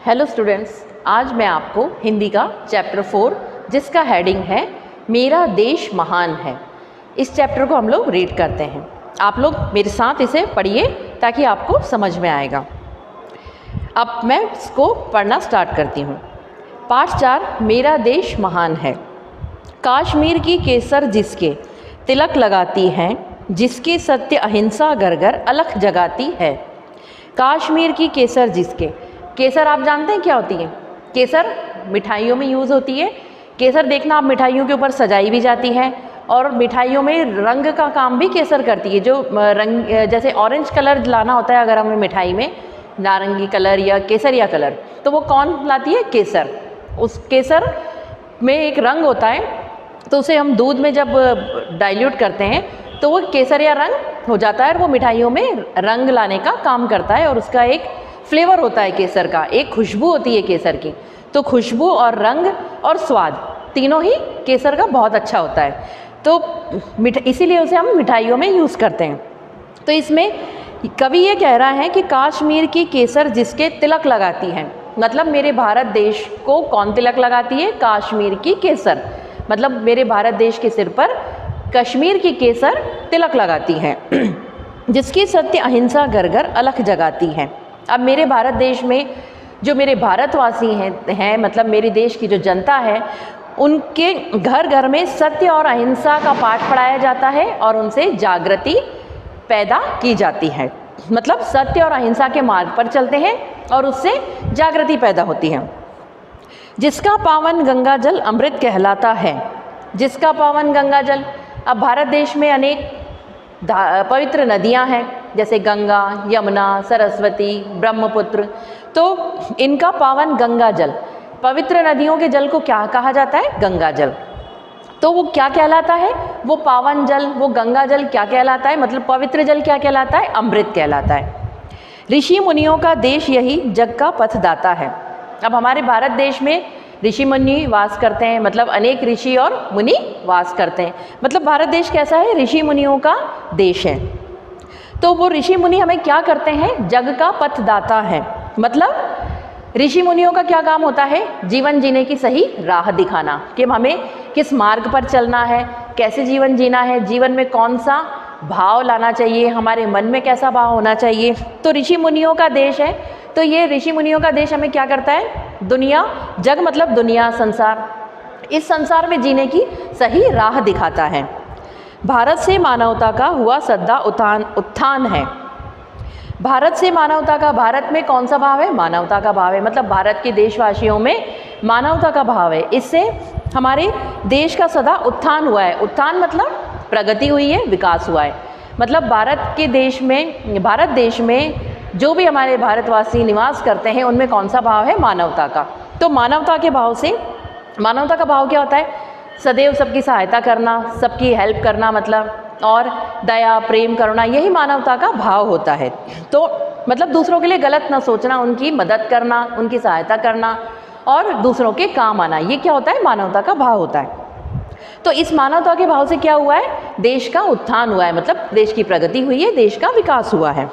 Hello students, आज मैं आपको हिंदी का चैप्टर 4 जिसका हेडिंग है मेरा देश महान है, इस चैप्टर को हम लोग रीड करते हैं। आप लोग मेरे साथ इसे पढ़िए ताकि आपको समझ में आएगा। अब मैं इसको पढ़ना स्टार्ट करती हूँ। पाठ 4, मेरा देश महान है। कश्मीर की केसर जिसके तिलक लगाती हैं, जिसकी सत्य अहिंसा घर घर अलख जगाती है। कश्मीर की केसर जिसके, केसर आप जानते हैं क्या होती है? केसर मिठाइयों में यूज़ होती है। केसर देखना आप मिठाइयों के ऊपर सजाई भी जाती है और मिठाइयों में रंग का काम भी केसर करती है। जो रंग जैसे ऑरेंज कलर लाना होता है अगर हमें मिठाई में, नारंगी कलर या केसरिया कलर, तो वो कौन लाती है? केसर। उस केसर में एक रंग होता है, तो उसे हम दूध में जब डाइल्यूट करते हैं तो वो केसरिया रंग हो जाता है और वो मिठाइयों में रंग लाने का काम करता है। और उसका एक फ्लेवर होता है केसर का, एक खुशबू होती है केसर की। तो खुशबू और रंग और स्वाद तीनों ही केसर का बहुत अच्छा होता है, तो इसीलिए उसे हम मिठाइयों में यूज़ करते हैं। तो इसमें कवि ये कह रहा है कि कश्मीर की केसर जिसके तिलक लगाती है, मतलब मेरे भारत देश को कौन तिलक लगाती है? कश्मीर की केसर। मतलब मेरे भारत देश के सिर पर कश्मीर की केसर तिलक लगाती है, जिसकी सत्य अहिंसा घर घर अलख जगाती है। अब मेरे भारत देश में जो मेरे भारतवासी हैं मतलब मेरे देश की जो जनता है, उनके घर घर में सत्य और अहिंसा का पाठ पढ़ाया जाता है और उनसे जागृति पैदा की जाती है। मतलब सत्य और अहिंसा के मार्ग पर चलते हैं और उससे जागृति पैदा होती है। जिसका पावन गंगा जल अमृत कहलाता है। जिसका पावन गंगा जल, अब भारत देश में अनेक पवित्र नदियां हैं, जैसे गंगा, यमुना, सरस्वती, ब्रह्मपुत्र। तो इनका पावन गंगा जल, पवित्र नदियों के जल को क्या कहा जाता है? गंगा जल। तो वो क्या कहलाता है? वो पावन जल, वो गंगा जल क्या कहलाता है? मतलब पवित्र जल क्या कहलाता है? अमृत कहलाता है। ऋषि मुनियों का देश यही जग का पथदाता है। अब हमारे भारत देश में ऋषि मुनि वास करते हैं, मतलब अनेक ऋषि और मुनि वास करते हैं। मतलब भारत देश कैसा है? ऋषि मुनियों का देश है। तो वो ऋषि मुनि हमें क्या करते हैं? जग का पथदाता है। मतलब ऋषि मुनियों का क्या काम होता है? जीवन जीने की सही राह दिखाना, कि हमें किस मार्ग पर चलना है, कैसे जीवन जीना है, जीवन में कौन सा भाव लाना चाहिए, हमारे मन में कैसा भाव होना चाहिए। तो ऋषि मुनियों का देश है। तो ये ऋषि मुनियों का देश हमें क्या करता है? दुनिया, जग मतलब दुनिया, संसार, इस संसार में जीने की सही राह दिखाता है। भारत से मानवता का हुआ सदा उत्थान है। भारत से मानवता का, भारत में कौन सा भाव है? मानवता का भाव है। मतलब भारत के देशवासियों में मानवता का भाव है। इससे हमारे देश का सदा उत्थान हुआ है। उत्थान मतलब प्रगति हुई है, विकास हुआ है। मतलब भारत देश में जो भी हमारे भारतवासी निवास करते हैं उनमें कौन सा भाव है? मानवता का। तो मानवता के भाव से, मानवता का भाव क्या होता है? सदैव सबकी सहायता करना, सबकी हेल्प करना, मतलब और दया, प्रेम, करुणा, यही मानवता का भाव होता है। तो मतलब दूसरों के लिए गलत ना सोचना, उनकी मदद करना, उनकी सहायता करना और दूसरों के काम आना, ये क्या होता है? मानवता का भाव होता है। तो इस मानवता के भाव से क्या हुआ है? देश का उत्थान हुआ है, मतलब देश की प्रगति हुई है, देश का विकास हुआ है।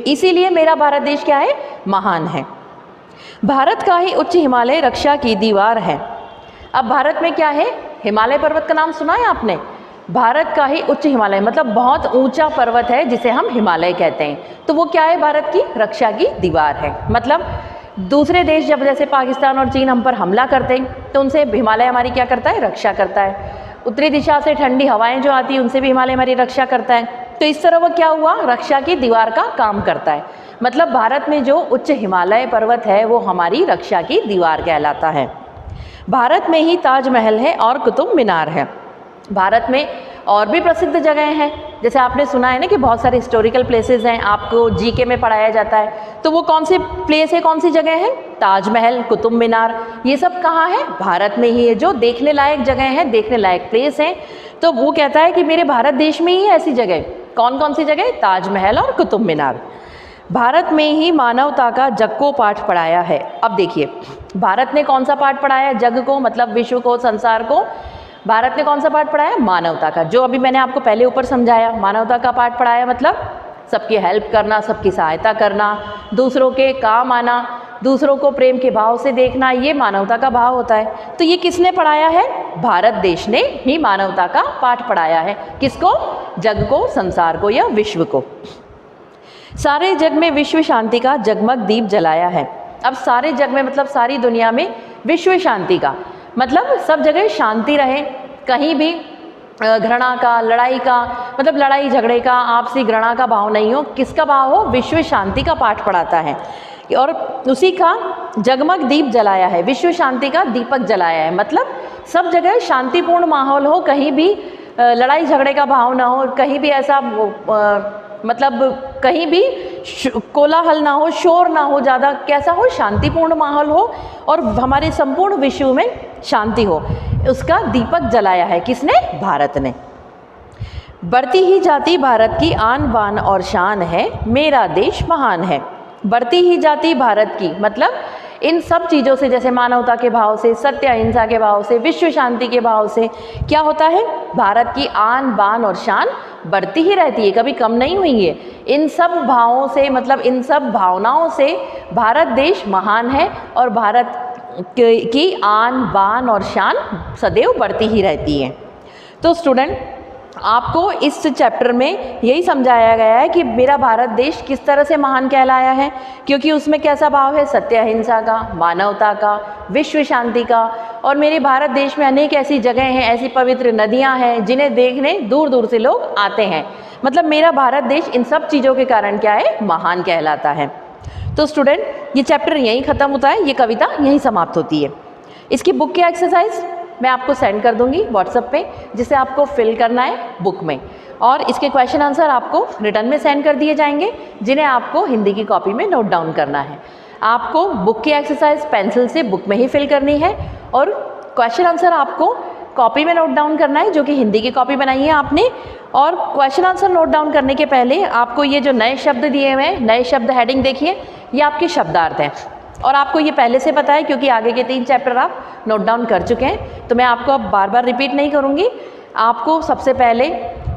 इसीलिए मेरा भारत देश क्या है? महान है। भारत का ही उच्च हिमालय रक्षा की दीवार है। अब भारत में क्या है? हिमालय पर्वत का नाम सुना है आपने? भारत का ही उच्च हिमालय मतलब बहुत ऊंचा पर्वत है जिसे हम हिमालय कहते हैं। तो वो क्या है? भारत की रक्षा की दीवार है। मतलब दूसरे देश जब जैसे पाकिस्तान और चीन हम पर हमला करते हैं तो उनसे हिमालय हमारी क्या करता है? रक्षा करता है। उत्तरी दिशा से ठंडी हवाएं जो आती हैं उनसे भी हिमालय हमारी रक्षा करता है। तो इस तरह वो क्या हुआ? रक्षा की दीवार का काम करता है। मतलब भारत में जो उच्च हिमालय पर्वत है वो हमारी रक्षा की दीवार कहलाता है। भारत में ही ताजमहल है और कुतुब मीनार है। भारत में और भी प्रसिद्ध जगह हैं, जैसे आपने सुना है ना कि बहुत सारे हिस्टोरिकल प्लेसेस हैं, आपको जीके में पढ़ाया जाता है। तो वो कौन से प्लेस है, कौन सी जगह है? ताजमहल, कुतुब मीनार, ये सब कहाँ है? भारत में ही है। जो देखने लायक जगह हैं, देखने लायक प्लेस हैं। तो वो कहता है कि मेरे भारत देश में ही ऐसी जगह, कौन कौन सी जगह? ताजमहल और कुतुब मीनार। भारत में ही मानवता का जग को पाठ पढ़ाया है। अब देखिए, भारत ने कौन सा पाठ पढ़ाया? जग को, मतलब विश्व को, संसार को। भारत ने कौन सा पाठ पढ़ाया? मानवता का। जो अभी मैंने आपको पहले ऊपर समझाया, मानवता का पाठ पढ़ाया मतलब सबकी हेल्प करना, सबकी सहायता करना, दूसरों के काम आना, दूसरों को प्रेम के भाव से देखना, ये मानवता का भाव होता है। तो ये किसने पढ़ाया है? भारत देश ने ही मानवता का पाठ पढ़ाया है। किसको? जग को, संसार को या विश्व को। सारे जग में विश्व शांति का जगमग दीप जलाया है। अब सारे जग में मतलब सारी दुनिया में विश्व शांति का मतलब सब जगह शांति रहे, कहीं भी घृणा का, लड़ाई का, मतलब लड़ाई झगड़े का, आपसी घृणा का भाव नहीं हो। किसका भाव हो? विश्व शांति का पाठ पढ़ाता है और उसी का जगमग दीप जलाया है, विश्व शांति का दीपक जलाया है। मतलब सब जगह शांतिपूर्ण माहौल हो, कहीं भी लड़ाई झगड़े का भाव ना हो, कहीं भी ऐसा मतलब कहीं भी कोलाहल ना हो, शोर ना हो, ज़्यादा कैसा हो? शांतिपूर्ण माहौल हो और हमारे संपूर्ण विश्व में शांति हो। उसका दीपक जलाया है किसने? भारत ने। बढ़ती ही जाती भारत की आन बान और शान है, मेरा देश महान है। बढ़ती ही जाती भारत की मतलब इन सब चीज़ों से, जैसे मानवता के भाव से, सत्य अहिंसा के भाव से, विश्व शांति के भाव से क्या होता है? भारत की आन बान और शान बढ़ती ही रहती है, कभी कम नहीं हुई है। इन सब भावों से मतलब इन सब भावनाओं से भारत देश महान है और भारत की आन बान और शान सदैव बढ़ती ही रहती है। तो स्टूडेंट, आपको इस चैप्टर में यही समझाया गया है कि मेरा भारत देश किस तरह से महान कहलाया है, क्योंकि उसमें कैसा भाव है? सत्य अहिंसा का, मानवता का, विश्व शांति का। और मेरे भारत देश में अनेक ऐसी जगह हैं, ऐसी पवित्र नदियां हैं जिन्हें देखने दूर दूर से लोग आते हैं। मतलब मेरा भारत देश इन सब चीज़ों के कारण क्या है? महान कहलाता है। तो स्टूडेंट, ये चैप्टर यहीं ख़त्म होता है, ये कविता यहीं समाप्त होती है। इसकी बुक की एक्सरसाइज मैं आपको सेंड कर दूंगी व्हाट्सएप पे, जिसे आपको फिल करना है बुक में, और इसके क्वेश्चन आंसर आपको रिटर्न में सेंड कर दिए जाएंगे, जिन्हें आपको हिंदी की कॉपी में नोट डाउन करना है। आपको बुक की एक्सरसाइज पेंसिल से बुक में ही फिल करनी है और क्वेश्चन आंसर आपको कॉपी में नोट डाउन करना है, जो कि हिंदी की कॉपी बनाई है आपने। और क्वेश्चन आंसर नोट डाउन करने के पहले आपको ये जो नए शब्द दिए हुए हैं, नए शब्द हेडिंग देखिए, ये आपके शब्दार्थ हैं और आपको ये पहले से पता है क्योंकि आगे के 3 चैप्टर आप नोट डाउन कर चुके हैं। तो मैं आपको अब बार बार रिपीट नहीं करूँगी। आपको सबसे पहले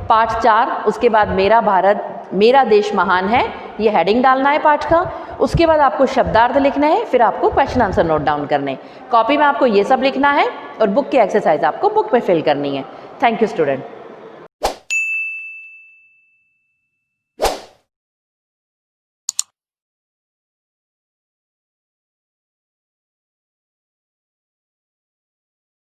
पाठ 4, उसके बाद मेरा भारत, मेरा देश महान है, ये हेडिंग डालना है पाठ का। उसके बाद आपको शब्दार्थ लिखना है, फिर आपको क्वेश्चन आंसर नोट डाउन करने हैं। कॉपी में आपको ये सब लिखना है और बुक की एक्सरसाइज आपको बुक में फिल करनी है। Thank you student.